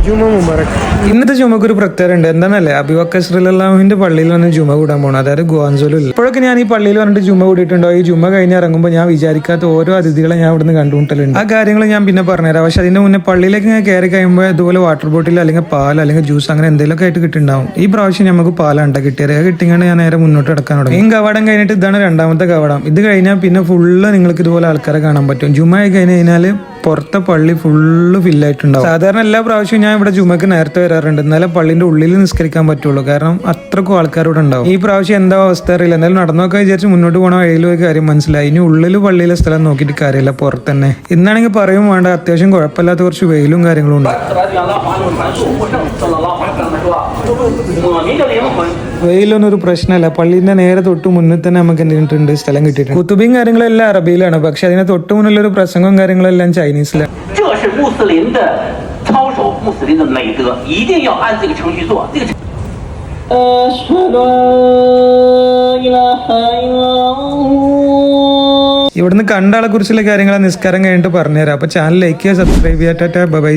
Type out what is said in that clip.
ഇന്നത്തെ ജുമക്ക് ഒരു പ്രത്യേകത ഉണ്ട്. എന്താണല്ലേ, അബൂബക്കർ റളിയല്ലാഹുവിന്റെ പള്ളിയിൽ വന്ന് ജുമ കൂടാൻ പോകണം, അതായത് ഗുവാൻസോലിൽ. ഇപ്പോഴൊക്കെ ഞാൻ ഈ പള്ളിയിൽ വന്നിട്ട് ജുമ കൂടിയിട്ടുണ്ടോ, ഈ ജുമ കഴിഞ്ഞ് ഇറങ്ങുമ്പോൾ ഞാൻ വിചാരിക്കാത്ത ഓരോ അതിഥികളെ ഞാൻ ഇവിടുന്ന് കണ്ടുമുട്ടലുണ്ട്. ആ കാര്യങ്ങൾ ഞാൻ പിന്നെ പറഞ്ഞുതരാം. പക്ഷെ അതിന്റെ മുന്നേ പള്ളിയിലേക്ക് ഞാൻ കയറി കഴിയുമ്പോൾ ഇതുപോലെ വാട്ടർ ബോട്ടിൽ അല്ലെങ്കിൽ പാൽ അല്ലെങ്കിൽ ജ്യൂസ് അങ്ങനെ എന്തെങ്കിലുമൊക്കെ ആയിട്ട് കിട്ടുന്നുണ്ടാവും. ഈ പ്രാവശ്യം നമുക്ക് പാലാണ് കിട്ടിയത്. കിട്ടിയാണ് ഞാൻ നേരെ മുന്നോട്ട് കിടക്കാൻ തുടങ്ങി. ഈ കവാടം കഴിഞ്ഞിട്ട് ഇതാണ് രണ്ടാമത്തെ കവാടം. ഇത് കഴിഞ്ഞാൽ പിന്നെ ഫുള്ള് നിങ്ങൾക്ക് ഇതുപോലെ ആൾക്കാരെ കാണാൻ പറ്റും. ജുമ കഴിഞ്ഞ് കഴിഞ്ഞാൽ പുറത്തെ പള്ളി ഫുള്ള് ഫില്ലായിട്ടുണ്ടാവും. സാധാരണ എല്ലാ പ്രാവശ്യവും ഞാൻ ഇവിടെ ജുമക്ക് നേരത്തെ വരാറുണ്ട്, എന്നാലും പള്ളിന്റെ ഉള്ളിൽ നിസ്കരിക്കാൻ പറ്റുള്ളൂ, കാരണം അത്രക്കും ആൾക്കാർ ഇവിടെ ഉണ്ടാവും. ഈ പ്രാവശ്യം എന്താ അവസ്ഥ അറിയില്ല. എന്നാലും നടന്നൊക്കെ വിചാരിച്ച് മുന്നോട്ട് പോകണ വഴിയിൽ പോയി കാര്യം മനസ്സിലായി. ഇനി ഉള്ളിൽ പള്ളിയിലെ സ്ഥലം നോക്കിയിട്ട് കാര്യമില്ല, പുറത്ത് തന്നെ. ഇന്നാണെങ്കിൽ പറയും വേണ്ട, അത്യാവശ്യം കുഴപ്പമില്ലാത്ത കുറച്ച് വെയിലും കാര്യങ്ങളും ഉണ്ട്. വെയിലൊന്നും ഒരു പ്രശ്നമല്ല. പള്ളിന്റെ നേരെ തൊട്ട് മുന്നിൽ തന്നെ നമുക്ക് എന്തിട്ടുണ്ട് സ്ഥലം കിട്ടിയിട്ടുണ്ട്. കുത്തുബയും കാര്യങ്ങളെല്ലാം അറബിയിലാണ്, പക്ഷെ അതിനെ തൊട്ട് മുന്നിലൊരു പ്രസംഗവും കാര്യങ്ങളെല്ലാം ചൈനീസിലാണ്. ഇവിടുന്ന് കണ്ട ആളെ കുറിച്ചുള്ള കാര്യങ്ങൾ നിസ്കാരം കഴിഞ്ഞിട്ട് പറഞ്ഞുതരാം. അപ്പൊ ചാനൽ ലൈക്ക് ചെയ്യുക, സബ്സ്ക്രൈബ് ചെയ്യാൻ. Bye bye.